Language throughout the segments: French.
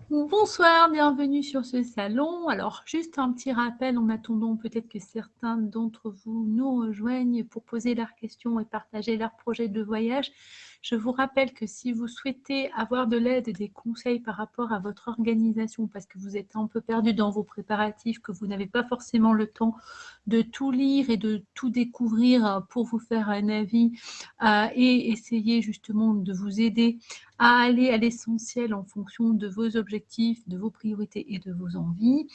Bonsoir, bienvenue sur ce salon. Alors, juste un petit rappel en attendant peut-être que certains d'entre vous nous rejoignent pour poser leurs questions et partager leurs projets de voyage. Je vous rappelle que si vous souhaitez avoir de l'aide et des conseils par rapport à votre organisation, parce que vous êtes un peu perdu dans vos préparatifs, que vous n'avez pas forcément le temps de tout lire et de tout découvrir pour vous faire un avis et essayer justement de vous aider à aller à l'essentiel en fonction de vos objectifs, de vos priorités et de vos envies,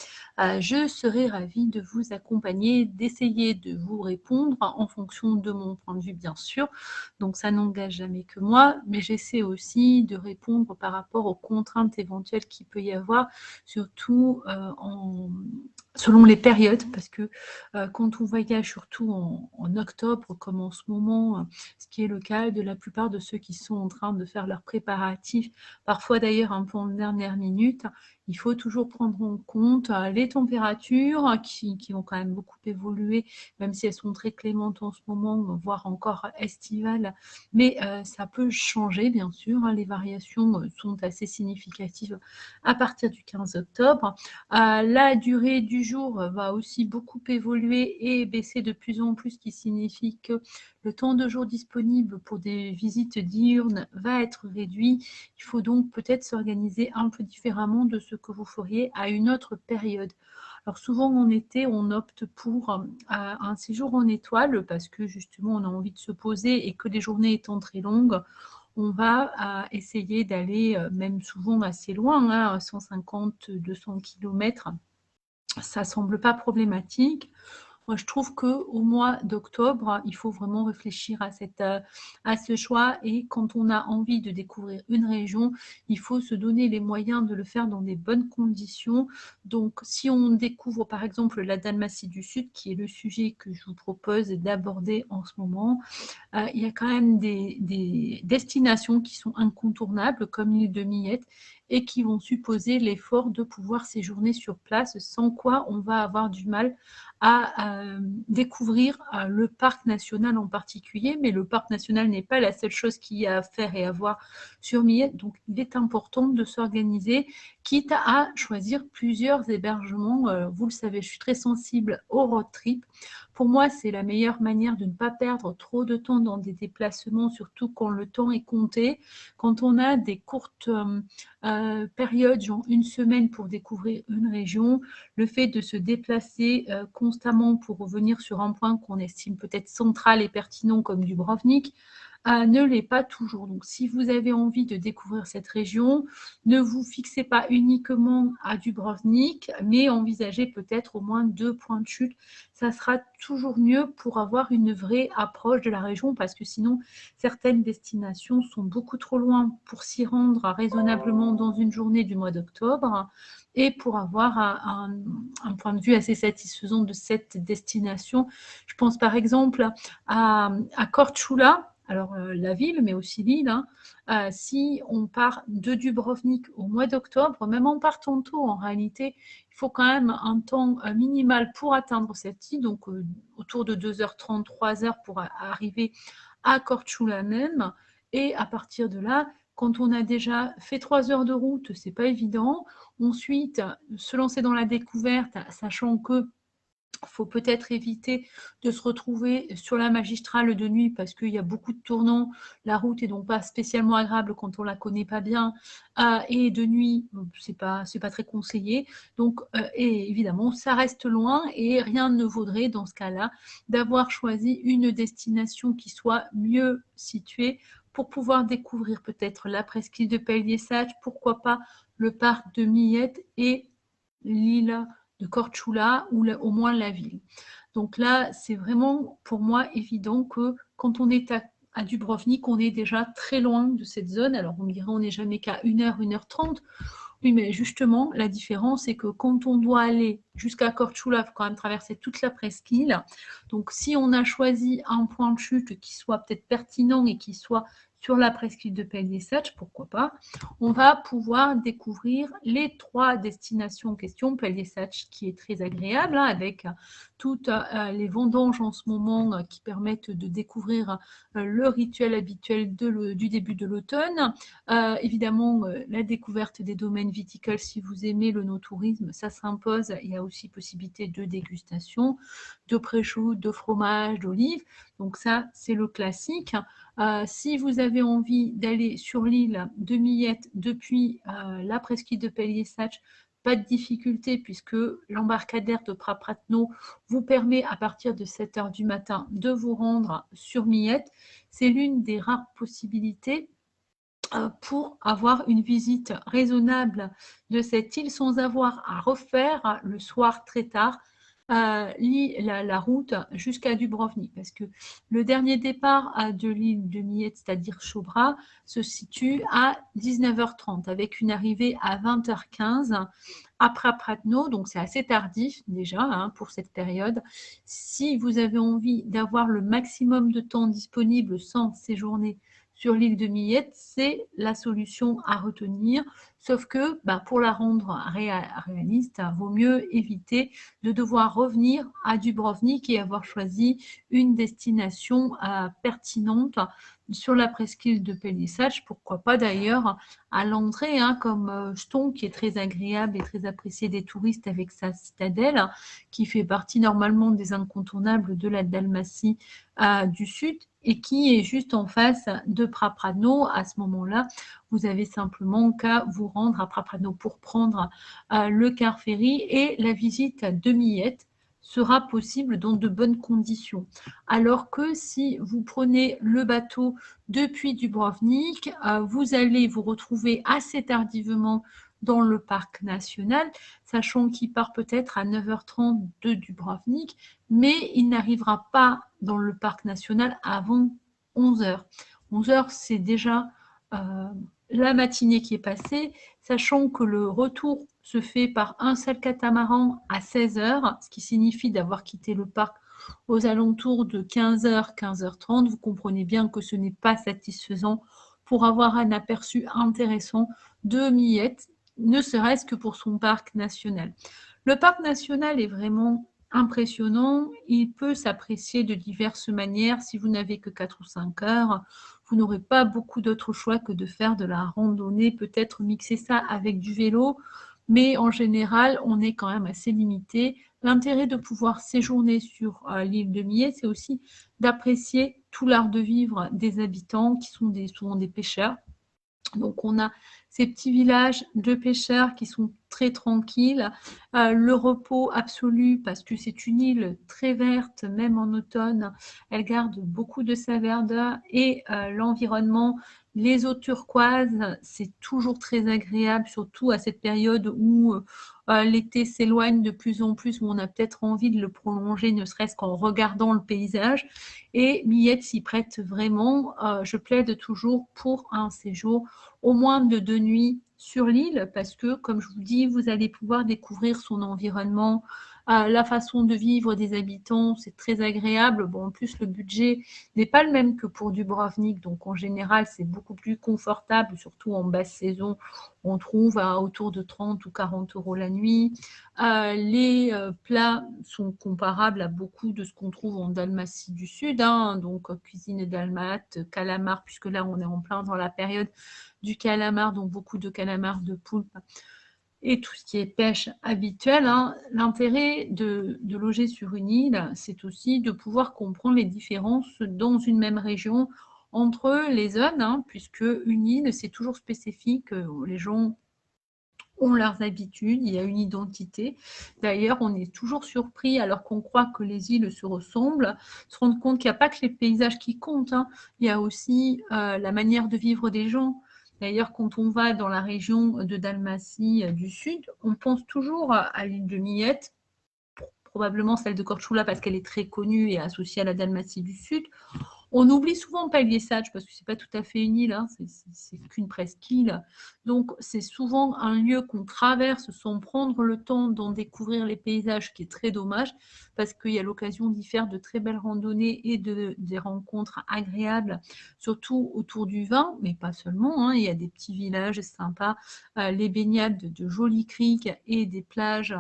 je serai ravie de vous accompagner, d'essayer de vous répondre en fonction de mon point de vue, bien sûr. Donc ça n'engage jamais que moi, mais j'essaie aussi de répondre par rapport aux contraintes éventuelles qu'il peut y avoir, surtout selon les périodes, parce que quand on voyage surtout en octobre, comme en ce moment, ce qui est le cas de la plupart de ceux qui sont en train de faire leurs préparatifs, parfois d'ailleurs un peu en dernière minute, il faut toujours prendre en compte les températures qui vont quand même beaucoup évoluer, même si elles sont très clémentes en ce moment, voire encore estivales, mais ça peut changer bien sûr, les variations sont assez significatives à partir du 15 octobre. La durée du jour va aussi beaucoup évoluer et baisser de plus en plus, ce qui signifie que le temps de jour disponible pour des visites diurnes va être réduit. Il faut donc peut-être s'organiser un peu différemment de ce que vous feriez à une autre période. Alors souvent en été, on opte pour un séjour en étoile parce que justement on a envie de se poser et que les journées étant très longues, on va essayer d'aller même souvent assez loin, hein, 150-200 km. Ça ne semble pas problématique. Moi, je trouve qu'au mois d'octobre, il faut vraiment réfléchir à ce choix et quand on a envie de découvrir une région, il faut se donner les moyens de le faire dans des bonnes conditions. Donc, si on découvre par exemple la Dalmatie du Sud, qui est le sujet que je vous propose d'aborder en ce moment, il y a quand même des destinations qui sont incontournables, comme l'île de Millette, et qui vont supposer l'effort de pouvoir séjourner sur place, sans quoi on va avoir du mal à découvrir le parc national en particulier. Mais le parc national n'est pas la seule chose qu'il y a à faire et à voir sur Millette. Donc, il est important de s'organiser, quitte à choisir plusieurs hébergements. Vous le savez, je suis très sensible au road trip. Pour moi, c'est la meilleure manière de ne pas perdre trop de temps dans des déplacements, surtout quand le temps est compté. Quand on a des courtes périodes, genre une semaine pour découvrir une région, le fait de se déplacer constamment pour revenir sur un point qu'on estime peut-être central et pertinent comme Dubrovnik, ne l'est pas toujours. Donc, si vous avez envie de découvrir cette région, ne vous fixez pas uniquement à Dubrovnik, mais envisagez peut-être au moins 2 points de chute. Ça sera toujours mieux pour avoir une vraie approche de la région, parce que sinon, certaines destinations sont beaucoup trop loin pour s'y rendre raisonnablement dans une journée du mois d'octobre et pour avoir un point de vue assez satisfaisant de cette destination. Je pense par exemple à Korčula, alors la ville, mais aussi l'île, hein. Si on part de Dubrovnik au mois d'octobre, même en partant tôt, en réalité, il faut quand même un temps minimal pour atteindre cette île, donc autour de 2h30, 3h pour arriver à Korčula même. Et à partir de là, quand on a déjà fait 3 heures de route, c'est pas évident. Ensuite, se lancer dans la découverte, sachant que faut peut-être éviter de se retrouver sur la magistrale de nuit parce qu'il y a beaucoup de tournants. La route est donc pas spécialement agréable quand on la connaît pas bien. Et de nuit, c'est pas très conseillé. Donc, et évidemment, ça reste loin et rien ne vaudrait dans ce cas-là d'avoir choisi une destination qui soit mieux située pour pouvoir découvrir peut-être la presqu'île de Pelješac, pourquoi pas le parc de Millet et l'île de Korčula ou au moins la ville. Donc là, c'est vraiment pour moi évident que quand on est à Dubrovnik, on est déjà très loin de cette zone. Alors on me dirait on n'est jamais qu'à 1h, 1h30. Oui, mais justement, la différence, c'est que quand on doit aller jusqu'à Korčula, il faut quand même traverser toute la presqu'île. Donc si on a choisi un point de chute qui soit peut-être pertinent et qui soit sur la presqu'île de Pellier-Sach, pourquoi pas, on va pouvoir découvrir les 3 destinations en question. Pellier-Sach qui est très agréable, hein, avec toutes les vendanges en ce moment qui permettent de découvrir le rituel habituel du début de l'automne. Évidemment, la découverte des domaines viticoles, si vous aimez le no-tourisme, ça s'impose. Il y a aussi possibilité de dégustation, de pré-chou, de fromage, d'olives. Donc ça, c'est le classique. Si vous avez envie d'aller sur l'île de Millet depuis la presqu'île de Pellier-Sach, pas de difficulté puisque l'embarcadère de Prapratno vous permet à partir de 7 h du matin de vous rendre sur Millet. C'est l'une des rares possibilités pour avoir une visite raisonnable de cette île sans avoir à refaire le soir très tard la route jusqu'à Dubrovnik, parce que le dernier départ de l'île de Millet, c'est-à-dire Chobra, se situe à 19 h 30 avec une arrivée à 20 h 15 à Prapratno, donc c'est assez tardif déjà, hein, pour cette période. Si vous avez envie d'avoir le maximum de temps disponible sans séjourner sur l'île de Millet, c'est la solution à retenir, sauf que pour la rendre réaliste, il vaut mieux éviter de devoir revenir à Dubrovnik et avoir choisi une destination pertinente sur la presqu'île de Pellier-Sach, pourquoi pas d'ailleurs à l'entrée, hein, comme Ston, qui est très agréable et très apprécié des touristes avec sa citadelle, qui fait partie normalement des incontournables de la Dalmatie du Sud, et qui est juste en face de Prapratno. À ce moment-là, vous avez simplement qu'à vous rendre à Prapratno pour prendre le car ferry, et la visite de Millet sera possible dans de bonnes conditions. Alors que si vous prenez le bateau depuis Dubrovnik, vous allez vous retrouver assez tardivement dans le parc national, sachant qu'il part peut-être à 9 h 30 de Dubrovnik, mais il n'arrivera pas dans le parc national avant 11 h. 11 h, c'est déjà la matinée qui est passée, sachant que le retour se fait par un seul catamaran à 16 h, ce qui signifie d'avoir quitté le parc aux alentours de 15 h, 15 h 30. Vous comprenez bien que ce n'est pas satisfaisant pour avoir un aperçu intéressant de Millet, ne serait-ce que pour son parc national. Le parc national est vraiment impressionnant. Il peut s'apprécier de diverses manières. Si vous n'avez que 4 ou 5 heures, vous n'aurez pas beaucoup d'autres choix que de faire de la randonnée, peut-être mixer ça avec du vélo, mais en général, on est quand même assez limité. L'intérêt de pouvoir séjourner sur l'île de Millet, c'est aussi d'apprécier tout l'art de vivre des habitants qui sont souvent des pêcheurs. Donc, on a ces petits villages de pêcheurs qui sont très tranquilles, le repos absolu parce que c'est une île très verte, même en automne, elle garde beaucoup de sa verdeur, et l'environnement, les eaux turquoises, c'est toujours très agréable, surtout à cette période où l'été s'éloigne de plus en plus, où on a peut-être envie de le prolonger, ne serait-ce qu'en regardant le paysage. Et Millet s'y prête vraiment. Je plaide toujours pour un séjour au moins de 2 nuits sur l'île, parce que, comme je vous dis, vous allez pouvoir découvrir son environnement, la façon de vivre des habitants, c'est très agréable. Bon, en plus, le budget n'est pas le même que pour Dubrovnik, donc en général, c'est beaucoup plus confortable, surtout en basse saison. On trouve autour de 30 ou 40 € la nuit. Les plats sont comparables à beaucoup de ce qu'on trouve en Dalmatie du Sud, hein, donc cuisine dalmate, calamar, puisque là, on est en plein dans la période du calamar, donc beaucoup de calamars, de poulpe et tout ce qui est pêche habituelle, hein. L'intérêt de loger sur une île, c'est aussi de pouvoir comprendre les différences dans une même région entre les zones, hein, puisque une île, c'est toujours spécifique. Les gens ont leurs habitudes, il y a une identité. D'ailleurs, on est toujours surpris, alors qu'on croit que les îles se ressemblent, se rendre compte qu'il n'y a pas que les paysages qui comptent, hein. Il y a aussi la manière de vivre des gens. D'ailleurs, quand on va dans la région de Dalmatie du Sud, on pense toujours à l'île de Millet, probablement celle de Korčula parce qu'elle est très connue et associée à la Dalmatie du Sud. On oublie souvent Palier-Sage parce que c'est pas tout à fait une île, hein, c'est qu'une presqu'île. Donc, c'est souvent un lieu qu'on traverse sans prendre le temps d'en découvrir les paysages, ce qui est très dommage parce qu'il y a l'occasion d'y faire de très belles randonnées et des rencontres agréables, surtout autour du vin, mais pas seulement, hein, il y a des petits villages sympas, les baignades de jolies criques et des plages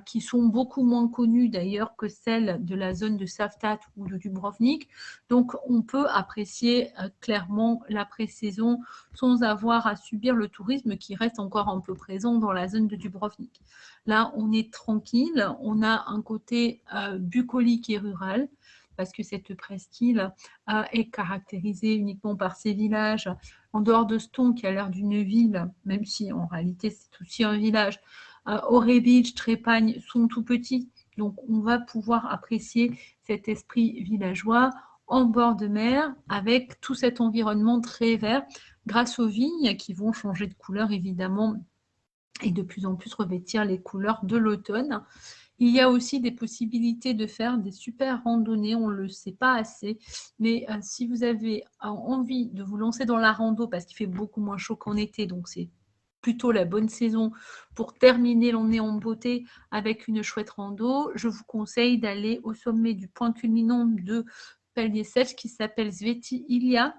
qui sont beaucoup moins connues d'ailleurs que celles de la zone de Savtat ou de Dubrovnik. Donc, on peut apprécier clairement l'après-saison sans avoir à subir le tourisme qui reste encore un peu présent dans la zone de Dubrovnik. Là, on est tranquille, on a un côté bucolique et rural, parce que cette presqu'île est caractérisée uniquement par ces villages. En dehors de Ston, qui a l'air d'une ville, même si en réalité c'est aussi un village, Orebić, Trepagne sont tout petits. Donc, on va pouvoir apprécier cet esprit villageois en bord de mer, avec tout cet environnement très vert, grâce aux vignes qui vont changer de couleur évidemment et de plus en plus revêtir les couleurs de l'automne. Il y a aussi des possibilités de faire des super randonnées, on ne le sait pas assez, mais si vous avez envie de vous lancer dans la rando, parce qu'il fait beaucoup moins chaud qu'en été, donc c'est plutôt la bonne saison pour terminer l'année en beauté avec une chouette rando, je vous conseille d'aller au sommet du point culminant de Palier-Sage qui s'appelle Sveti Ilia,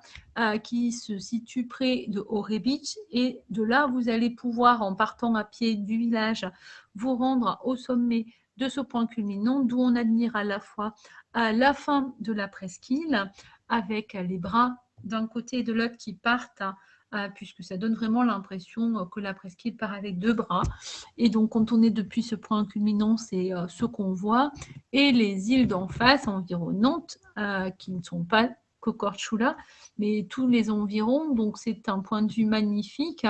qui se situe près de Orebić, et de là vous allez pouvoir, en partant à pied du village, vous rendre au sommet de ce point culminant, d'où on admire à la fois la fin de la presqu'île, avec les bras d'un côté et de l'autre qui partent, puisque ça donne vraiment l'impression que la presqu'île part avec deux bras. Et donc, quand on est depuis ce point culminant, c'est ce qu'on voit. Et les îles d'en face, environnantes, qui ne sont pas que Korčula, mais tous les environs. Donc, c'est un point de vue magnifique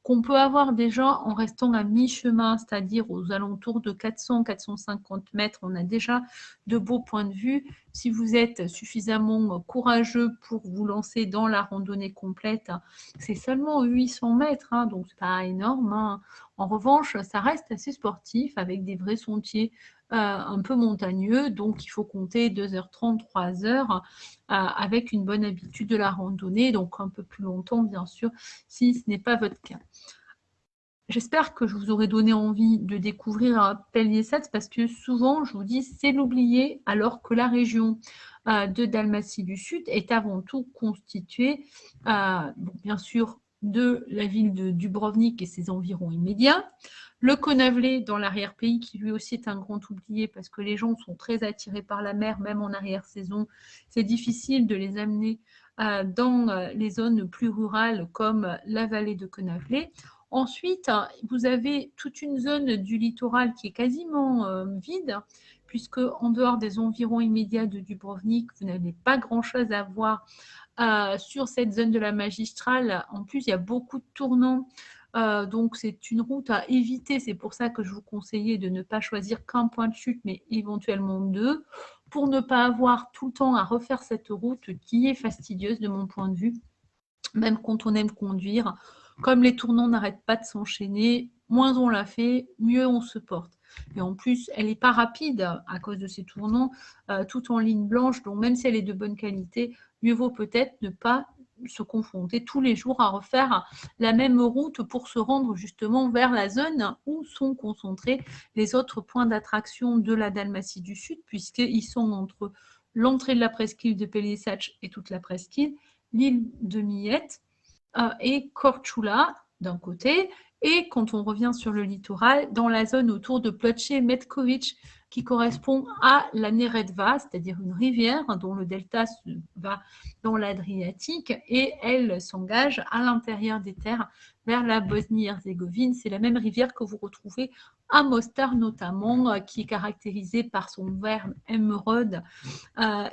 qu'on peut avoir déjà en restant à mi-chemin, c'est-à-dire aux alentours de 400-450 mètres. On a déjà de beaux points de vue. Si vous êtes suffisamment courageux pour vous lancer dans la randonnée complète, c'est seulement 800 mètres, hein, donc c'est pas énorme, hein. En revanche, ça reste assez sportif avec des vrais sentiers un peu montagneux, donc il faut compter 2h30, 3h avec une bonne habitude de la randonnée, donc un peu plus longtemps bien sûr si ce n'est pas votre cas. J'espère que je vous aurai donné envie de découvrir Peliasats parce que souvent, je vous dis, c'est l'oublier alors que la région de Dalmatie du Sud est avant tout constituée, bien sûr, de la ville de Dubrovnik et ses environs immédiats, le Konavle dans l'arrière-pays qui lui aussi est un grand oublié parce que les gens sont très attirés par la mer, même en arrière-saison. C'est difficile de les amener dans les zones plus rurales comme la vallée de Konavle. Ensuite, vous avez toute une zone du littoral qui est quasiment vide, puisque en dehors des environs immédiats de Dubrovnik, vous n'avez pas grand-chose à voir sur cette zone de la magistrale. En plus, il y a beaucoup de tournants, donc c'est une route à éviter. C'est pour ça que je vous conseillais de ne pas choisir qu'un point de chute, mais éventuellement deux, pour ne pas avoir tout le temps à refaire cette route qui est fastidieuse de mon point de vue, même quand on aime conduire. Comme les tournants n'arrêtent pas de s'enchaîner, moins on la fait, mieux on se porte. Et en plus, elle n'est pas rapide à cause de ces tournants, tout en ligne blanche, donc même si elle est de bonne qualité, mieux vaut peut-être ne pas se confronter tous les jours à refaire la même route pour se rendre justement vers la zone où sont concentrés les autres points d'attraction de la Dalmatie du Sud, puisqu'ils sont entre l'entrée de la presqu'île de Pelisac et toute la presqu'île, l'île de Millet, et Korčula d'un côté, et quand on revient sur le littoral, dans la zone autour de Ploče Metković, qui correspond à la Neretva, c'est-à-dire une rivière dont le delta va dans l'Adriatique et elle s'engage à l'intérieur des terres vers la Bosnie-Herzégovine. C'est la même rivière que vous retrouvez à Mostar notamment, qui est caractérisée par son vert émeraude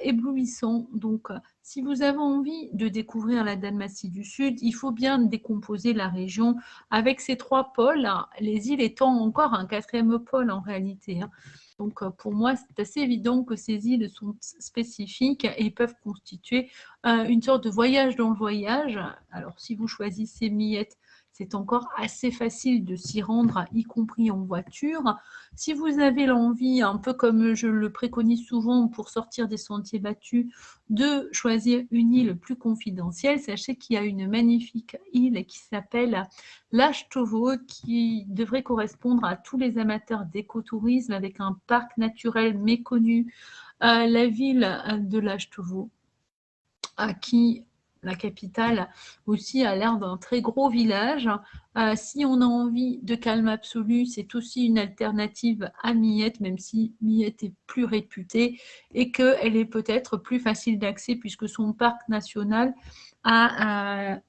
éblouissant. Donc, si vous avez envie de découvrir la Dalmatie du Sud, il faut bien décomposer la région avec ces trois pôles, les îles étant encore un quatrième pôle en réalité. Donc, pour moi, c'est assez évident que ces îles sont spécifiques et peuvent constituer une sorte de voyage dans le voyage. Alors, si vous choisissez Millet, c'est encore assez facile de s'y rendre, y compris en voiture. Si vous avez l'envie, un peu comme je le préconise souvent pour sortir des sentiers battus, de choisir une île plus confidentielle, sachez qu'il y a une magnifique île qui s'appelle Lashtovo, qui devrait correspondre à tous les amateurs d'écotourisme avec un parc naturel méconnu. La ville de Lashtovo, qui, la capitale, aussi a l'air d'un très gros village. Si on a envie de calme absolu, c'est aussi une alternative à Miette, même si Miette est plus réputée et qu'elle est peut-être plus facile d'accès puisque son parc national a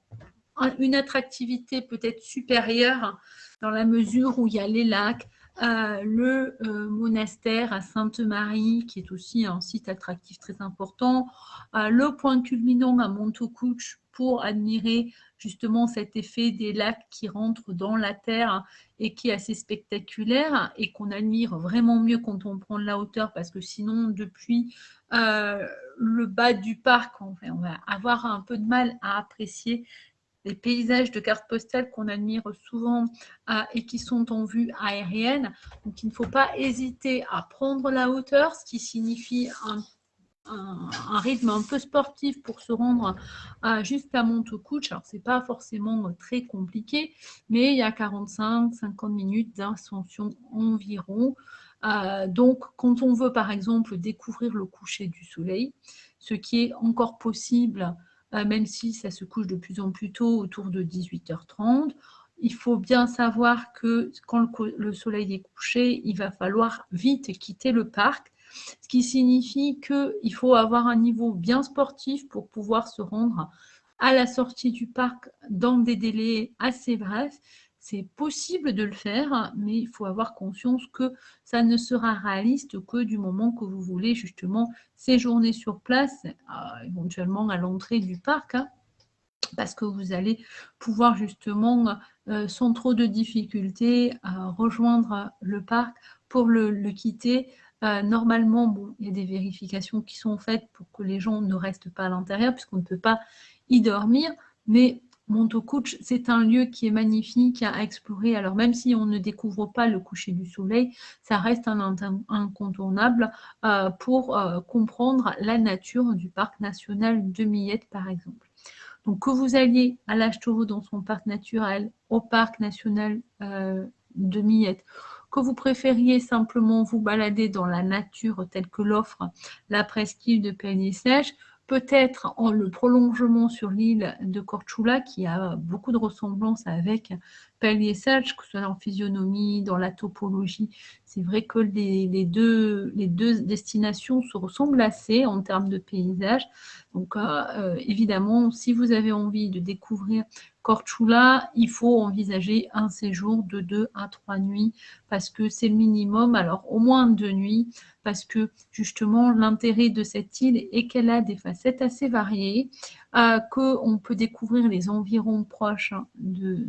une attractivité peut-être supérieure dans la mesure où il y a les lacs, le monastère à Sainte-Marie, qui est aussi un site attractif très important, le point culminant à Montoucouche pour admirer justement cet effet des lacs qui rentrent dans la terre et qui est assez spectaculaire et qu'on admire vraiment mieux quand on prend de la hauteur parce que sinon depuis le bas du parc, on va avoir un peu de mal à apprécier les paysages de cartes postales qu'on admire souvent et qui sont en vue aérienne. Donc, il ne faut pas hésiter à prendre la hauteur, ce qui signifie un rythme un peu sportif pour se rendre jusqu'à Montoucouche. Alors, ce n'est pas forcément très compliqué, mais il y a 45-50 minutes d'ascension environ. Donc, quand on veut, par exemple, découvrir le coucher du soleil, ce qui est encore possible même si ça se couche de plus en plus tôt, autour de 18h30. Il faut bien savoir que quand le soleil est couché, il va falloir vite quitter le parc, ce qui signifie qu'il faut avoir un niveau bien sportif pour pouvoir se rendre à la sortie du parc dans des délais assez brefs. C'est possible de le faire, mais il faut avoir conscience que ça ne sera réaliste que du moment que vous voulez justement séjourner sur place, éventuellement à l'entrée du parc, parce que vous allez pouvoir justement, sans trop de difficultés, rejoindre le parc pour le quitter. Normalement, bon, il y a des vérifications qui sont faites pour que les gens ne restent pas à l'intérieur, puisqu'on ne peut pas y dormir, mais Montoucouche, c'est un lieu qui est magnifique à explorer. Alors même si on ne découvre pas le coucher du soleil, ça reste un incontournable pour comprendre la nature du parc national de Miette, par exemple. Donc que vous alliez à l'Âge Taureau dans son parc naturel, au parc national de Miette, que vous préfériez simplement vous balader dans la nature telle que l'offre la presqu'île de Pagny-Sèche, peut-être en le prolongement sur l'île de Korčula qui a beaucoup de ressemblances avec Pagny-Sèche, que ce soit en physionomie, dans la topologie. C'est vrai que les deux destinations se ressemblent assez en termes de paysage. Donc évidemment, si vous avez envie de découvrir Korčula, il faut envisager un séjour de 2 à 3 nuits parce que c'est le minimum. Alors au moins 2 nuits parce que justement l'intérêt de cette île est qu'elle a des facettes assez variées, qu'on peut découvrir les environs proches de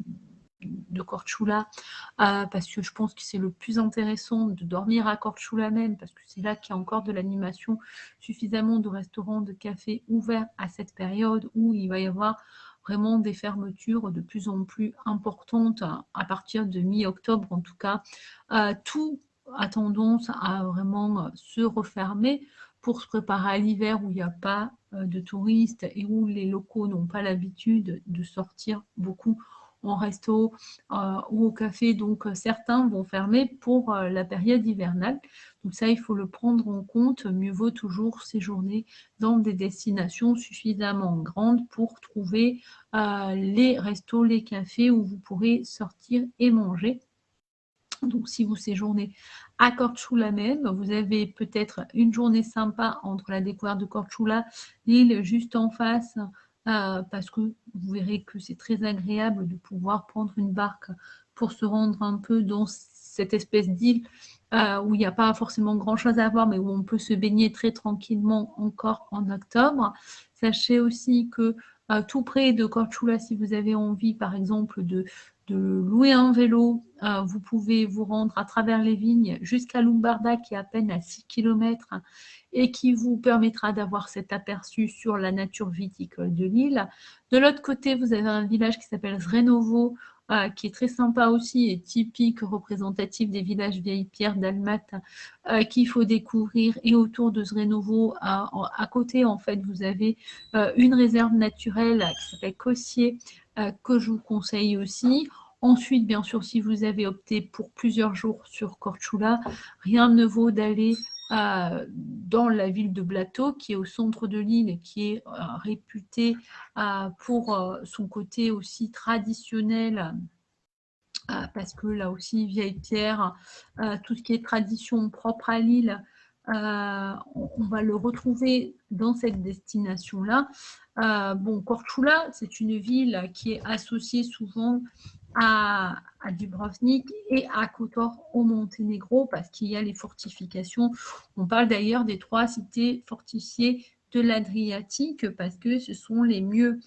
Korčula, parce que je pense que c'est le plus intéressant de dormir à Korčula même, parce que c'est là qu'il y a encore de l'animation, suffisamment de restaurants, de cafés ouverts à cette période où il va y avoir vraiment des fermetures de plus en plus importantes à partir de mi-octobre en tout cas. Tout a tendance à vraiment se refermer pour se préparer à l'hiver où il n'y a pas de touristes et où les locaux n'ont pas l'habitude de sortir beaucoup en resto ou au café. Donc, certains vont fermer pour la période hivernale. Donc ça, il faut le prendre en compte. Mieux vaut toujours séjourner dans des destinations suffisamment grandes pour trouver les restos, les cafés où vous pourrez sortir et manger. Donc, si vous séjournez à Korčula même, vous avez peut-être une journée sympa entre la découverte de Korčula, l'île juste en face, parce que vous verrez que c'est très agréable de pouvoir prendre une barque pour se rendre un peu dans cette espèce d'île où il n'y a pas forcément grand-chose à voir, mais où on peut se baigner très tranquillement encore en octobre. Sachez aussi que tout près de Korčula, si vous avez envie, par exemple, de louer un vélo, vous pouvez vous rendre à travers les vignes jusqu'à Lumbarda, qui est à peine à 6 km et qui vous permettra d'avoir cet aperçu sur la nature viticole de l'île. De l'autre côté, vous avez un village qui s'appelle Zrenovo, qui est très sympa aussi et typique, représentatif des villages vieilles pierres d'Almaty, qu'il faut découvrir. Et autour de Zrenovo, à côté, en fait, vous avez une réserve naturelle qui s'appelle Cossier, que je vous conseille aussi. Ensuite, bien sûr, si vous avez opté pour plusieurs jours sur Korčula, rien ne vaut d'aller dans la ville de Blato, qui est au centre de l'île, qui est réputée pour son côté aussi traditionnel, parce que là aussi, vieille pierre, tout ce qui est tradition propre à l'île, on va le retrouver dans cette destination-là. Bon, Korčula, c'est une ville qui est associée souvent à Dubrovnik et à Kotor au Monténégro, parce qu'il y a les fortifications. On parle d'ailleurs des 3 cités fortifiées de l'Adriatique, parce que ce sont les mieux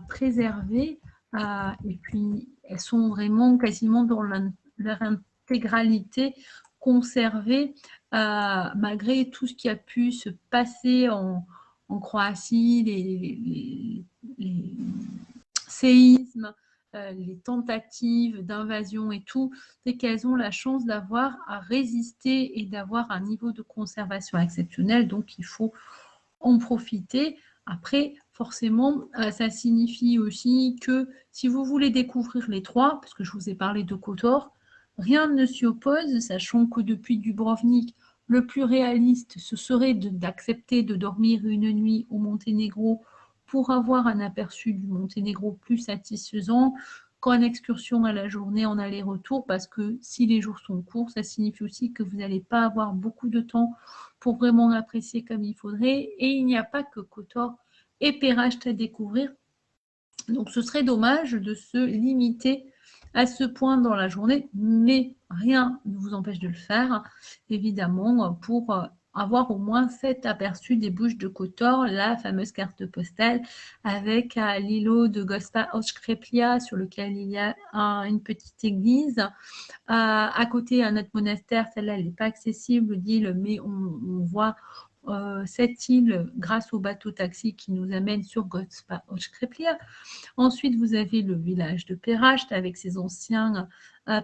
préservées, et puis elles sont vraiment quasiment dans leur intégralité conservées, malgré tout ce qui a pu se passer en Croatie, les séismes, les tentatives d'invasion et tout, c'est qu'elles ont la chance d'avoir à résister et d'avoir un niveau de conservation exceptionnel, donc il faut en profiter. Après, forcément, ça signifie aussi que si vous voulez découvrir les 3, parce que je vous ai parlé de Kotor, rien ne s'y oppose, sachant que depuis Dubrovnik, le plus réaliste, ce serait d'accepter de dormir une nuit au Monténégro pour avoir un aperçu du Monténégro plus satisfaisant qu'en excursion à la journée en aller-retour, parce que si les jours sont courts, ça signifie aussi que vous n'allez pas avoir beaucoup de temps pour vraiment l'apprécier comme il faudrait. Et il n'y a pas que Kotor et Perracht à découvrir. Donc ce serait dommage de se limiter à ce point dans la journée, mais rien ne vous empêche de le faire, évidemment, pour avoir au moins cet aperçu des Bouches de Kotor, la fameuse carte postale avec l'îlot de Gospa Oshkreplia sur lequel il y a une petite église. À côté, un autre monastère, celle-là, elle n'est pas accessible d'île, mais on voit cette île grâce au bateau-taxi qui nous amène sur Gospa Oshkreplia. Ensuite, vous avez le village de Perracht avec ses anciens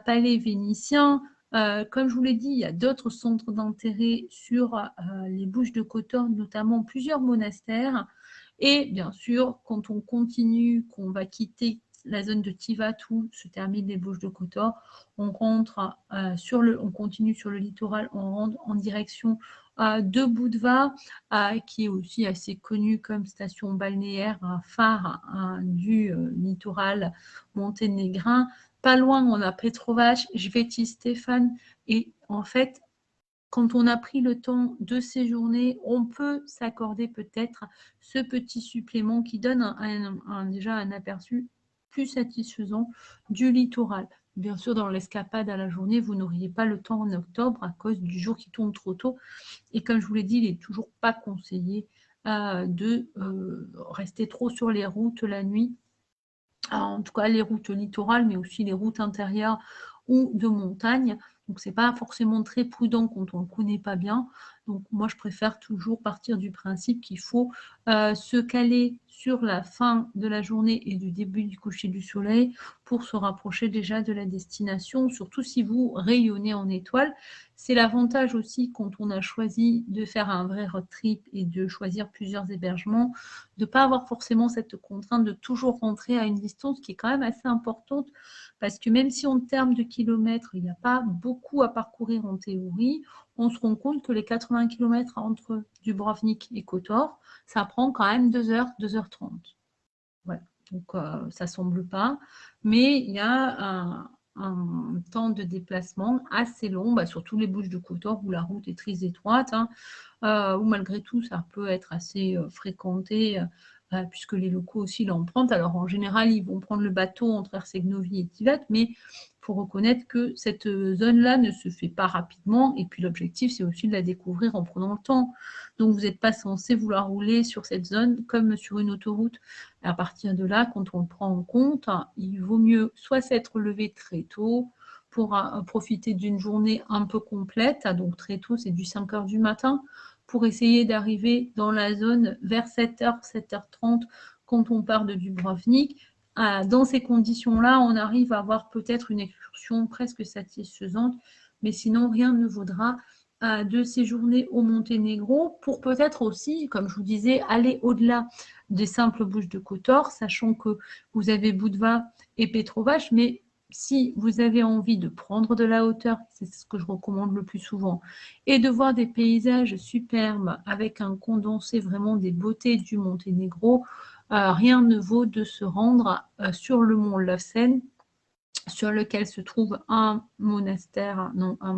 palais vénitiens. Comme je vous l'ai dit, il y a d'autres centres d'intérêt sur les Bouches de Kotor, notamment plusieurs monastères. Et bien sûr, quand on continue, qu'on va quitter la zone de Tivat où se terminent les Bouches de Kotor, on continue sur le littoral, on rentre en direction de Budva, qui est aussi assez connu comme station balnéaire, un phare du littoral monténégrin. Pas loin, on a Petrovac, Sveti Stefan, et en fait, quand on a pris le temps de séjourner, on peut s'accorder peut-être ce petit supplément qui donne déjà un aperçu plus satisfaisant du littoral. Bien sûr, dans l'escapade à la journée, vous n'auriez pas le temps en octobre à cause du jour qui tombe trop tôt. Et comme je vous l'ai dit, il n'est toujours pas conseillé de rester trop sur les routes la nuit. En tout cas, les routes littorales, mais aussi les routes intérieures ou de montagne. Donc, ce n'est pas forcément très prudent quand on ne connaît pas bien. Donc, moi, je préfère toujours partir du principe qu'il faut se caler sur la fin de la journée et du début du coucher du soleil pour se rapprocher déjà de la destination, surtout si vous rayonnez en étoiles. C'est l'avantage aussi quand on a choisi de faire un vrai road trip et de choisir plusieurs hébergements, de ne pas avoir forcément cette contrainte de toujours rentrer à une distance qui est quand même assez importante, parce que même si en termes de kilomètres, il n'y a pas beaucoup à parcourir en théorie, on se rend compte que les 80 km entre Dubrovnik et Kotor, ça prend quand même 2 heures, 2h30. Voilà. Donc, ça ne semble pas, mais il y a un temps de déplacement assez long, surtout les Bouches de Kotor où la route est très étroite, où malgré tout, ça peut être assez fréquenté, puisque les locaux aussi l'empruntent. Alors, en général, ils vont prendre le bateau entre Herceg-Novi et Tivat, mais il faut reconnaître que cette zone-là ne se fait pas rapidement. Et puis, l'objectif, c'est aussi de la découvrir en prenant le temps. Donc, vous n'êtes pas censé vouloir rouler sur cette zone comme sur une autoroute. À partir de là, quand on le prend en compte, il vaut mieux soit s'être levé très tôt pour profiter d'une journée un peu complète. Donc, très tôt, c'est du 5 h du matin, pour essayer d'arriver dans la zone vers 7 h, 7 h 30 quand on part de Dubrovnik. Dans ces conditions-là, on arrive à avoir peut-être une excursion presque satisfaisante, mais sinon, rien ne vaudra de séjourner au Monténégro pour peut-être aussi, comme je vous disais, aller au-delà des simples bouches de Kotor, sachant que vous avez Budva et Petrovac, mais si vous avez envie de prendre de la hauteur, c'est ce que je recommande le plus souvent, et de voir des paysages superbes avec un condensé vraiment des beautés du Monténégro, rien ne vaut de se rendre sur le mont Lovsen, sur lequel se trouve un monastère, non, un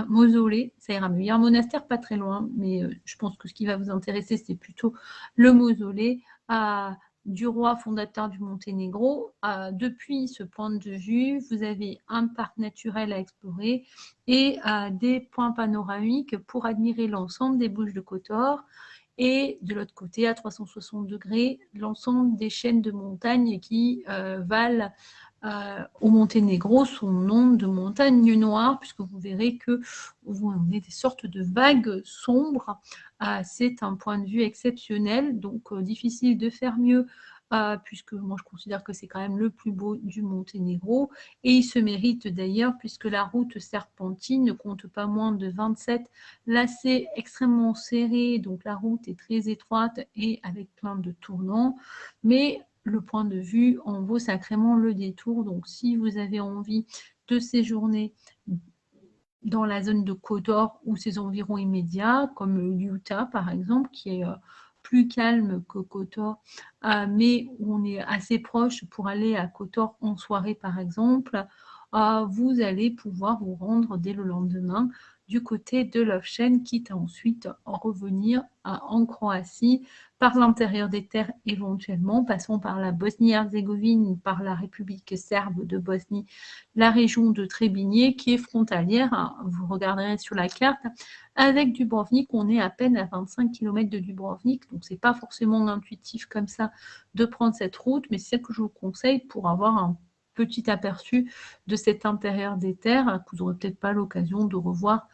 mausolée, ça ira mieux. Il y a un monastère pas très loin, mais je pense que ce qui va vous intéresser, c'est plutôt le mausolée du roi fondateur du Monténégro. Depuis ce point de vue, vous avez un parc naturel à explorer et des points panoramiques pour admirer l'ensemble des Bouches de Kotor. Et de l'autre côté, à 360 degrés, l'ensemble des chaînes de montagnes qui valent au Monténégro son nom de montagne noire, puisque vous verrez que on est des sortes de vagues sombres. C'est un point de vue exceptionnel, donc difficile de faire mieux, puisque moi je considère que c'est quand même le plus beau du Monténégro, et il se mérite d'ailleurs, puisque la route serpentine ne compte pas moins de 27 lacets extrêmement serrés, donc la route est très étroite et avec plein de tournants, mais le point de vue en vaut sacrément le détour. Donc, si vous avez envie de séjourner dans la zone de Kotor ou ses environs immédiats, comme l'Utah par exemple, qui est plus calme que Kotor, mais où on est assez proche pour aller à Kotor en soirée par exemple, vous allez pouvoir vous rendre dès le lendemain du côté de Lovchen, quitte à ensuite revenir en Croatie par l'intérieur des terres éventuellement, passant par la Bosnie-Herzégovine, par la République serbe de Bosnie, la région de Trébinier qui est frontalière, hein, vous regarderez sur la carte, avec Dubrovnik, on est à peine à 25 km de Dubrovnik, donc c'est pas forcément intuitif comme ça de prendre cette route, mais c'est celle que je vous conseille pour avoir un petit aperçu de cet intérieur des terres que vous n'aurez peut-être pas l'occasion de revoir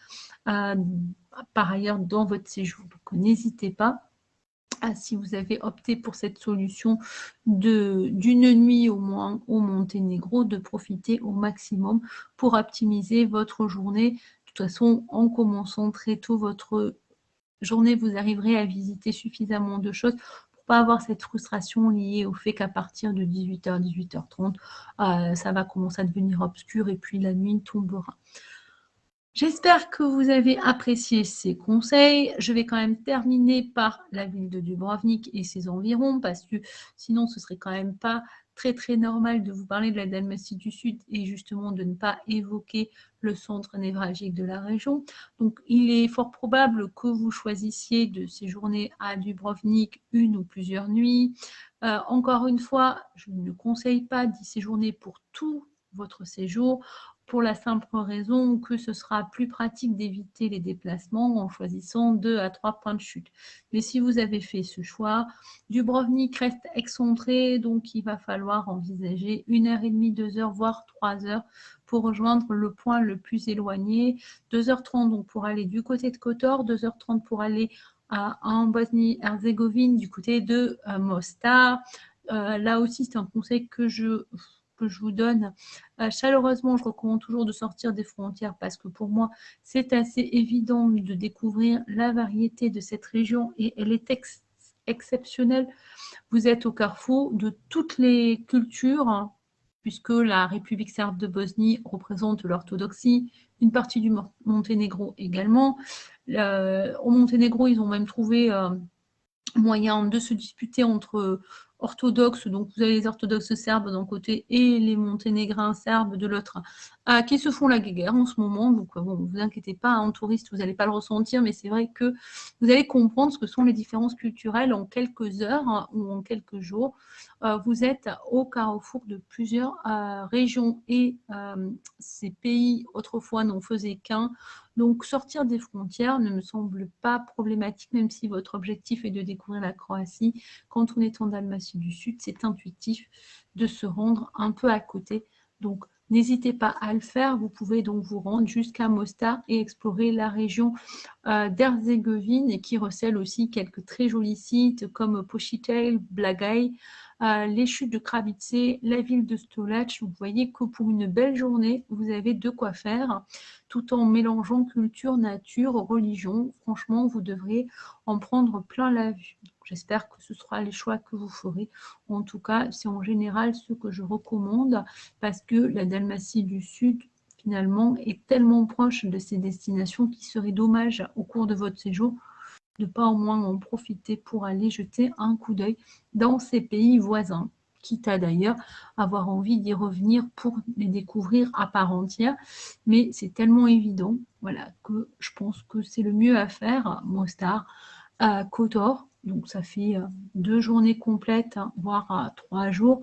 par ailleurs dans votre séjour. Donc n'hésitez pas, si vous avez opté pour cette solution d'une nuit au moins au Monténégro, de profiter au maximum pour optimiser votre journée. De toute façon, en commençant très tôt votre journée, vous arriverez à visiter suffisamment de choses pour pas avoir cette frustration liée au fait qu'à partir de 18h, 18h30, ça va commencer à devenir obscur et puis la nuit tombera. J'espère que vous avez apprécié ces conseils. Je vais quand même terminer par la ville de Dubrovnik et ses environs, parce que sinon ce serait quand même pas très normal de vous parler de la Dalmatie du Sud et justement de ne pas évoquer le centre névralgique de la région. Donc il est fort probable que vous choisissiez de séjourner à Dubrovnik une ou plusieurs nuits. Encore une fois, je ne conseille pas d'y séjourner pour tout votre séjour, pour la simple raison que ce sera plus pratique d'éviter les déplacements en choisissant 2 à 3 points de chute. Mais si vous avez fait ce choix, Dubrovnik reste excentré, donc il va falloir envisager 1h30, 2h, voire 3h pour rejoindre le point le plus éloigné. 2h30 donc pour aller du côté de Kotor, 2h30 pour aller en Bosnie-Herzégovine du côté de Mostar. Là aussi, c'est un conseil que je vous donne. Chaleureusement, je recommande toujours de sortir des frontières parce que pour moi, c'est assez évident de découvrir la variété de cette région et elle est exceptionnelle. Vous êtes au carrefour de toutes les cultures, hein, puisque la République serbe de Bosnie représente l'orthodoxie, une partie du Monténégro également. Au Monténégro, ils ont même trouvé moyen de se disputer entre orthodoxes, donc vous avez les orthodoxes serbes d'un côté et les monténégrins serbes de l'autre, qui se font la guéguerre en ce moment. Donc bon, ne vous inquiétez pas, en touriste, vous n'allez pas le ressentir, mais c'est vrai que vous allez comprendre ce que sont les différences culturelles en quelques heures, hein, ou en quelques jours. Vous êtes au carrefour de plusieurs régions et ces pays autrefois n'en faisaient qu'un. Donc, sortir des frontières ne me semble pas problématique, même si votre objectif est de découvrir la Croatie. Quand on est en Dalmatie du Sud, c'est intuitif de se rendre un peu à côté. Donc, n'hésitez pas à le faire. Vous pouvez donc vous rendre jusqu'à Mostar et explorer la région d'Herzégovine et qui recèle aussi quelques très jolis sites comme Pošićaj, Blagaj, les chutes de Krabice, la ville de Stolac. Vous voyez que pour une belle journée, vous avez de quoi faire, tout en mélangeant culture, nature, religion. Franchement, vous devrez en prendre plein la vue. J'espère que ce sera les choix que vous ferez. En tout cas, c'est en général ce que je recommande parce que la Dalmatie du Sud, finalement, est tellement proche de ces destinations qu'il serait dommage au cours de votre séjour de ne pas au moins en profiter pour aller jeter un coup d'œil dans ces pays voisins, quitte à d'ailleurs avoir envie d'y revenir pour les découvrir à part entière. Mais c'est tellement évident, voilà, que je pense que c'est le mieux à faire. Mostar, à Kotor, donc ça fait 2 journées complètes, hein, voire 3 jours,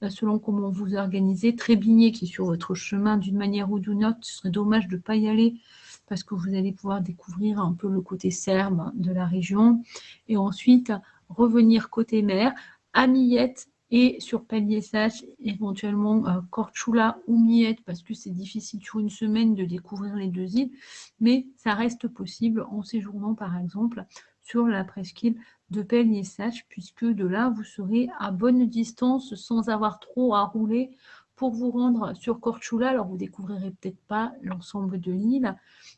selon comment vous organisez. Trébigné qui est sur votre chemin d'une manière ou d'une autre, ce serait dommage de ne pas y aller parce que vous allez pouvoir découvrir un peu le côté serbe de la région. Et ensuite, revenir côté mer, à Millet et sur Peliessac, éventuellement Korčula ou Millet, parce que c'est difficile sur une semaine de découvrir les 2 îles, mais ça reste possible en séjournant par exemple sur la presqu'île de Peliessac, puisque de là, vous serez à bonne distance sans avoir trop à rouler pour vous rendre sur Korčula. Alors, vous découvrirez peut-être pas l'ensemble de l'île,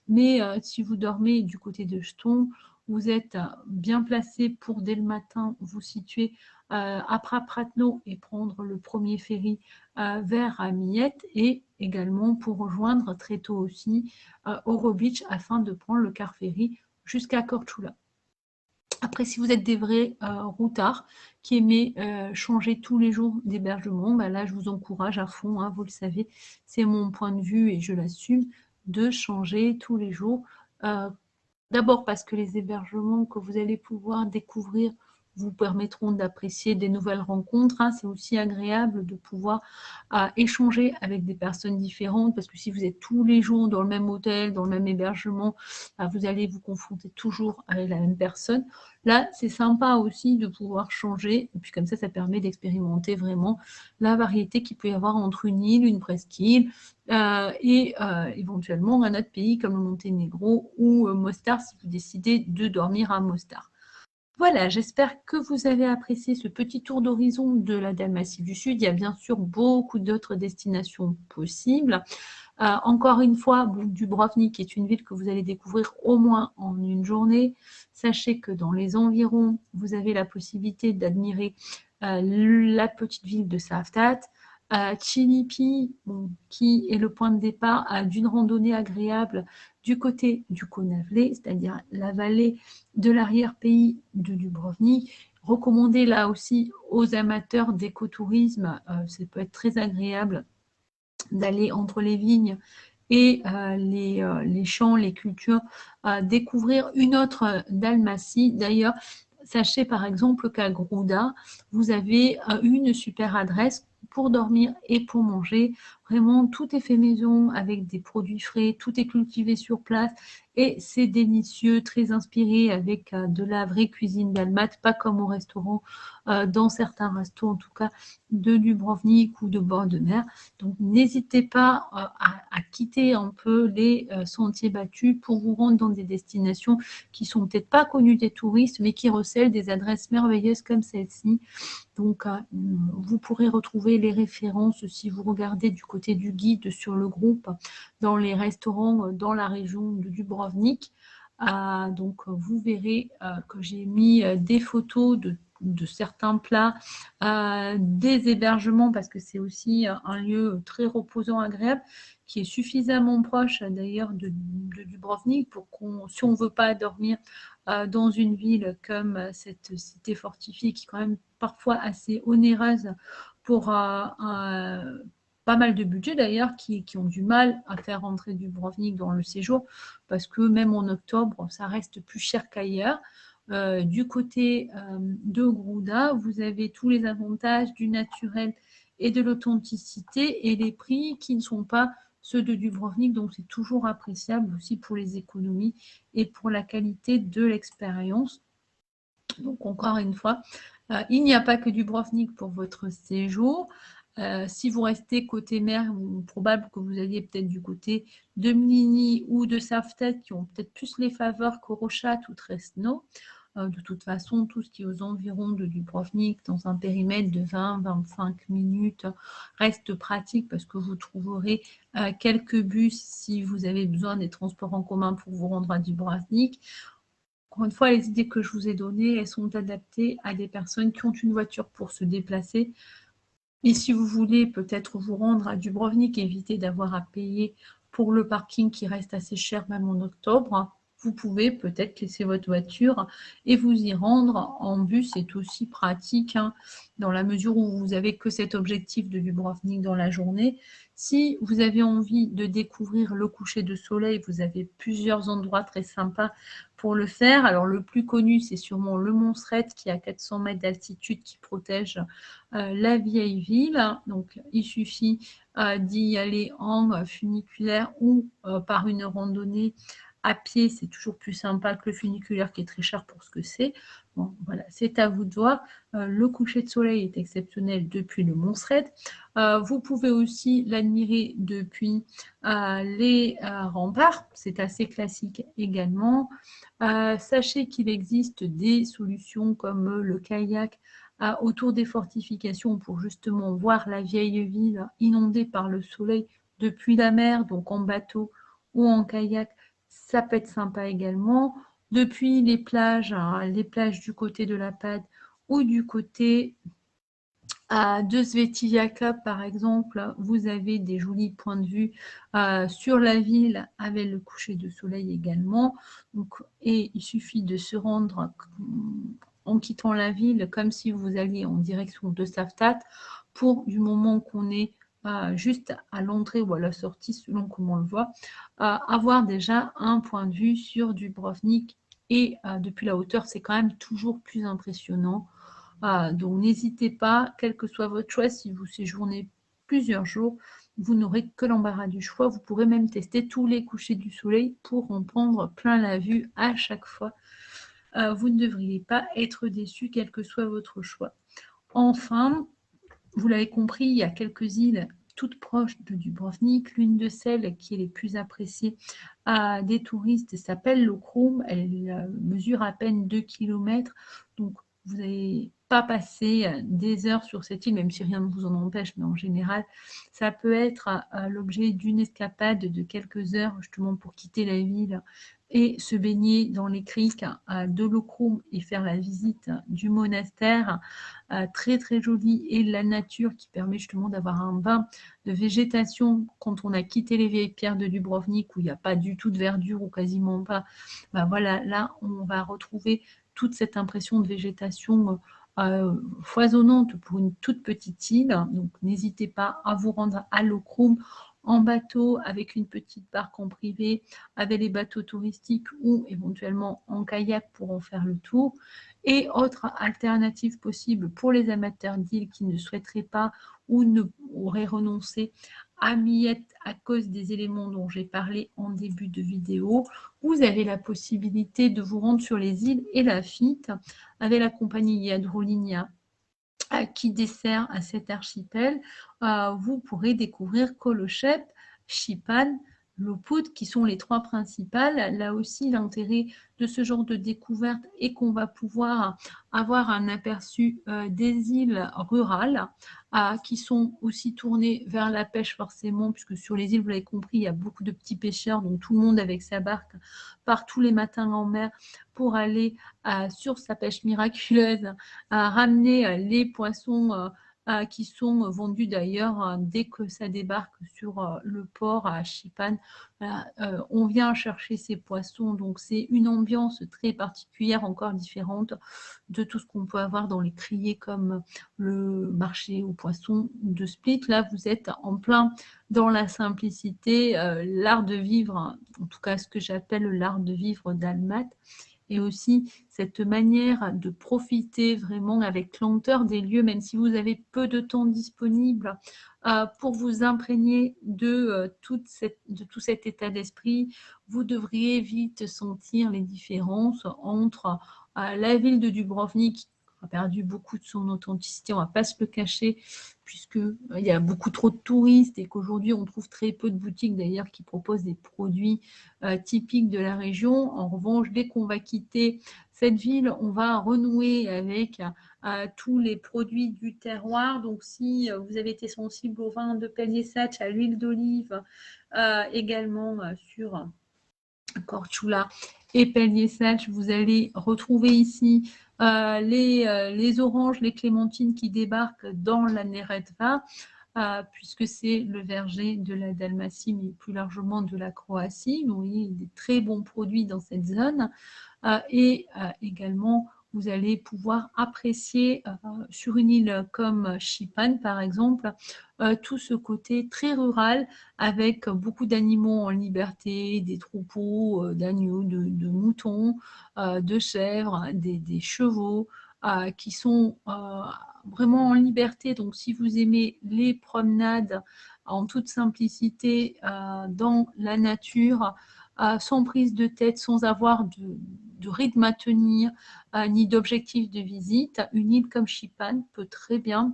mais si vous dormez du côté de Ston, vous êtes bien placé pour dès le matin vous situer à Prapratno et prendre le premier ferry vers Millet et également pour rejoindre très tôt aussi Oro Beach afin de prendre le car ferry jusqu'à Korčula. Après, si vous êtes des vrais routards qui aimez changer tous les jours d'hébergement, bah là, je vous encourage à fond, hein, vous le savez, c'est mon point de vue et je l'assume, de changer tous les jours. D'abord parce que les hébergements que vous allez pouvoir découvrir vous permettront d'apprécier des nouvelles rencontres. Hein. C'est aussi agréable de pouvoir échanger avec des personnes différentes parce que si vous êtes tous les jours dans le même hôtel, dans le même hébergement, vous allez vous confronter toujours avec la même personne. Là, c'est sympa aussi de pouvoir changer et puis comme ça permet d'expérimenter vraiment la variété qu'il peut y avoir entre une île, une presqu'île, et éventuellement un autre pays comme le Monténégro ou Mostar si vous décidez de dormir à Mostar. Voilà, j'espère que vous avez apprécié ce petit tour d'horizon de la Dalmatie du Sud. Il y a bien sûr beaucoup d'autres destinations possibles. Encore une fois, Dubrovnik est une ville que vous allez découvrir au moins en une journée. Sachez que dans les environs, vous avez la possibilité d'admirer la petite ville de Savtat, Chinipi, qui est le point de départ d'une randonnée agréable du côté du Konavle, c'est-à-dire la vallée de l'arrière-pays de Dubrovnik. Recommandé là aussi aux amateurs d'écotourisme, ça peut être très agréable d'aller entre les vignes et les champs, les cultures, découvrir une autre Dalmatie. D'ailleurs, sachez par exemple qu'à Grouda, vous avez une super adresse pour dormir et pour manger. Vraiment, tout est fait maison avec des produits frais, tout est cultivé sur place et c'est délicieux, très inspiré avec de la vraie cuisine dalmate, pas comme au restaurant, dans certains restos en tout cas, de Dubrovnik ou de bord de mer. Donc, n'hésitez pas à quitter un peu les sentiers battus pour vous rendre dans des destinations qui sont peut-être pas connues des touristes, mais qui recèlent des adresses merveilleuses comme celle-ci. Donc, vous pourrez retrouver les références si vous regardez du côté du guide sur le groupe dans les restaurants dans la région de Dubrovnik. Donc, vous verrez que j'ai mis des photos de certains plats, des hébergements, parce que c'est aussi un lieu très reposant, agréable, qui est suffisamment proche d'ailleurs de Dubrovnik pour qu'on, si on ne veut pas dormir dans une ville comme cette cité fortifiée qui est quand même parfois assez onéreuse pour pas mal de budgets d'ailleurs qui ont du mal à faire rentrer Dubrovnik dans le séjour parce que même en octobre, ça reste plus cher qu'ailleurs. Du côté de Grouda, vous avez tous les avantages du naturel et de l'authenticité et les prix qui ne sont pas ceux de Dubrovnik, donc c'est toujours appréciable aussi pour les économies et pour la qualité de l'expérience. Donc encore une fois, il n'y a pas que Dubrovnik pour votre séjour. Si vous restez côté mer, il est probable que vous alliez peut-être du côté de Mlini ou de Savtat qui ont peut-être plus les faveurs qu'Orochat ou Tresno. De toute façon, tout ce qui est aux environs de Dubrovnik, dans un périmètre de 20-25 minutes, reste pratique parce que vous trouverez quelques bus si vous avez besoin des transports en commun pour vous rendre à Dubrovnik. Encore une fois, les idées que je vous ai données, elles sont adaptées à des personnes qui ont une voiture pour se déplacer. Et si vous voulez peut-être vous rendre à Dubrovnik, éviter d'avoir à payer pour le parking qui reste assez cher même en octobre, vous pouvez peut-être laisser votre voiture et vous y rendre en bus. C'est aussi pratique dans la mesure où vous n'avez que cet objectif de Dubrovnik dans la journée. Si vous avez envie de découvrir le coucher de soleil, vous avez plusieurs endroits très sympas pour le faire. Alors le plus connu, c'est sûrement le Mont Sret qui est à 400 mètres d'altitude qui protège la vieille ville. Donc il suffit d'y aller en funiculaire ou par une randonnée à pied, c'est toujours plus sympa que le funiculaire qui est très cher pour ce que c'est. Bon, voilà, c'est à vous de voir. Le coucher de soleil est exceptionnel depuis le Mont Sret. Vous pouvez aussi l'admirer depuis les remparts, c'est assez classique également. Sachez qu'il existe des solutions comme le kayak autour des fortifications pour justement voir la vieille ville inondée par le soleil depuis la mer, donc en bateau ou en kayak. Ça peut être sympa également. Depuis les plages du côté de la Pad ou du côté de Svetivjaka, par exemple, vous avez des jolis points de vue sur la ville avec le coucher de soleil également. Donc, et il suffit de se rendre en quittant la ville comme si vous alliez en direction de Savtat pour, du moment qu'on est juste à l'entrée ou à la sortie, selon comment on le voit, avoir déjà un point de vue sur Dubrovnik. Et depuis la hauteur, c'est quand même toujours plus impressionnant. Donc n'hésitez pas, quel que soit votre choix, si vous séjournez plusieurs jours, vous n'aurez que l'embarras du choix. Vous pourrez même tester tous les couchers du soleil pour en prendre plein la vue à chaque fois. Vous ne devriez pas être déçus, quel que soit votre choix. Enfin, vous l'avez compris, il y a quelques îles toutes proches de Dubrovnik. L'une de celles qui est les plus appréciées des touristes s'appelle Lokrum. Elle mesure à peine 2 km. Donc, vous n'allez pas passer des heures sur cette île, même si rien ne vous en empêche, mais en général, ça peut être l'objet d'une escapade de quelques heures, justement pour quitter la ville et se baigner dans les criques de Lokrum et faire la visite du monastère très très joli, et la nature qui permet justement d'avoir un bain de végétation quand on a quitté les vieilles pierres de Dubrovnik où il n'y a pas du tout de verdure ou quasiment pas. Ben voilà, là on va retrouver toute cette impression de végétation foisonnante pour une toute petite île. Donc n'hésitez pas à vous rendre à Lokrum en bateau avec une petite barque en privé, avec les bateaux touristiques ou éventuellement en kayak pour en faire le tour. Et autre alternative possible pour les amateurs d'îles qui ne souhaiteraient pas ou ne auraient renoncé à Millet à cause des éléments dont j'ai parlé en début de vidéo, vous avez la possibilité de vous rendre sur les îles Elafit avec la compagnie Yadrolinia qui dessert à cet archipel. Vous pourrez découvrir Kolochep, Shipan, Lopud, qui sont les trois principales. Là aussi, l'intérêt de ce genre de découverte est qu'on va pouvoir avoir un aperçu des îles rurales qui sont aussi tournées vers la pêche forcément, puisque sur les îles, vous l'avez compris, il y a beaucoup de petits pêcheurs, donc tout le monde avec sa barque part tous les matins en mer pour aller sur sa pêche miraculeuse à ramener les poissons qui sont vendus d'ailleurs dès que ça débarque sur le port à Shipan. On vient chercher ces poissons, donc c'est une ambiance très particulière, encore différente de tout ce qu'on peut avoir dans les criées comme le marché aux poissons de Split. Là, vous êtes en plein dans la simplicité, l'art de vivre, en tout cas ce que j'appelle l'art de vivre dalmate, et aussi cette manière de profiter vraiment avec lenteur des lieux, même si vous avez peu de temps disponible pour vous imprégner de tout cet état d'esprit. Vous devriez vite sentir les différences entre la ville de Dubrovnik, qui a perdu beaucoup de son authenticité, on ne va pas se le cacher, puisqu'il y a beaucoup trop de touristes et qu'aujourd'hui on trouve très peu de boutiques d'ailleurs qui proposent des produits typiques de la région. En revanche, dès qu'on va quitter cette ville, on va renouer avec tous les produits du terroir. Donc, si vous avez été sensible au vin de Pelješac, à l'huile d'olive, également sur Korčula et Pelješac, vous allez retrouver ici les oranges, les clémentines qui débarquent dans la Neretva, puisque c'est le verger de la Dalmatie, mais plus largement de la Croatie. Vous voyez, des très bons produits dans cette zone. Et également, vous allez pouvoir apprécier sur une île comme Šipan, par exemple, tout ce côté très rural avec beaucoup d'animaux en liberté, des troupeaux d'agneaux, de moutons, de chèvres, des chevaux qui sont vraiment en liberté. Donc, si vous aimez les promenades en toute simplicité dans la nature, sans prise de tête, sans avoir de rythme à tenir, ni d'objectif de visite, une île comme Šipan peut très bien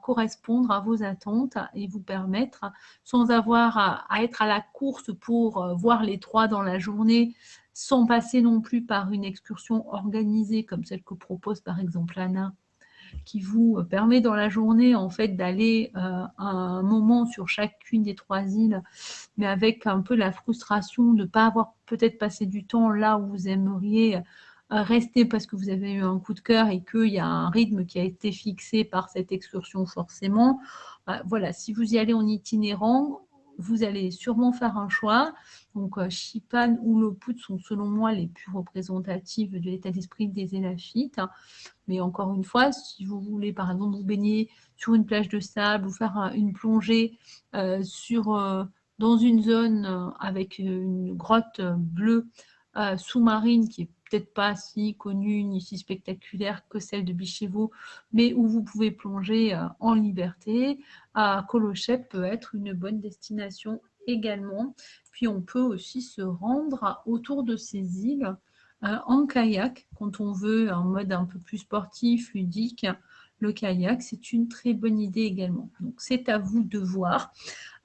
correspondre à vos attentes et vous permettre, sans avoir à être à la course pour voir les 3 dans la journée, sans passer non plus par une excursion organisée comme celle que propose par exemple Anna, qui vous permet dans la journée en fait d'aller un moment sur chacune des 3 îles, mais avec un peu la frustration de ne pas avoir peut-être passé du temps là où vous aimeriez rester parce que vous avez eu un coup de cœur et qu'il y a un rythme qui a été fixé par cette excursion forcément. Voilà, si vous y allez en itinérant, vous allez sûrement faire un choix. Donc, Šipan ou Lopud sont selon moi les plus représentatives de l'état d'esprit des Élafites. Mais encore une fois, si vous voulez par exemple vous baigner sur une plage de sable ou faire une plongée dans une zone avec une grotte bleue sous-marine qui est peut-être pas si connue ni si spectaculaire que celle de Biševo, mais où vous pouvez plonger en liberté, Kološep peut être une bonne destination également. Puis on peut aussi se rendre autour de ces îles en kayak, quand on veut un mode un peu plus sportif, ludique, le kayak, c'est une très bonne idée également. Donc, c'est à vous de voir.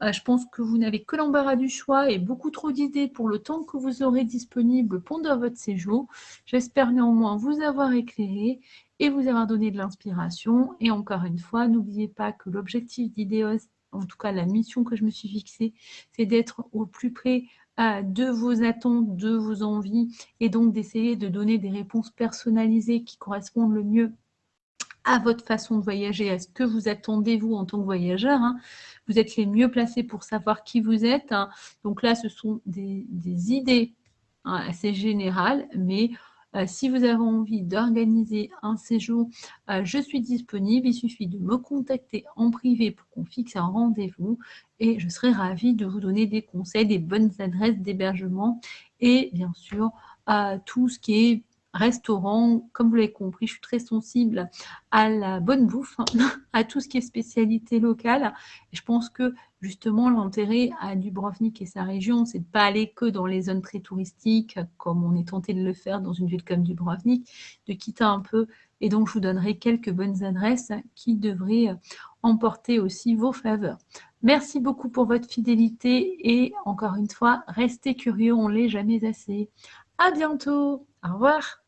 Je pense que vous n'avez que l'embarras du choix et beaucoup trop d'idées pour le temps que vous aurez disponible pendant votre séjour. J'espère néanmoins vous avoir éclairé et vous avoir donné de l'inspiration. Et encore une fois, n'oubliez pas que l'objectif d'Ideos, en tout cas la mission que je me suis fixée, c'est d'être au plus près de vos attentes, de vos envies, et donc d'essayer de donner des réponses personnalisées qui correspondent le mieux à votre façon de voyager, à ce que vous attendez vous en tant que voyageur. Vous êtes les mieux placés pour savoir qui vous êtes. Donc là, ce sont des idées assez générales, mais si vous avez envie d'organiser un séjour, je suis disponible. Il suffit de me contacter en privé pour qu'on fixe un rendez-vous et je serai ravie de vous donner des conseils, des bonnes adresses d'hébergement et bien sûr tout ce qui est restaurant. Comme vous l'avez compris, je suis très sensible à la bonne bouffe, à tout ce qui est spécialité locale. Et je pense que justement l'intérêt à Dubrovnik et sa région, c'est de ne pas aller que dans les zones très touristiques, comme on est tenté de le faire dans une ville comme Dubrovnik, de quitter un peu. Et donc, je vous donnerai quelques bonnes adresses qui devraient emporter aussi vos faveurs. Merci beaucoup pour votre fidélité et encore une fois, restez curieux, on ne l'est jamais assez. À bientôt, au revoir.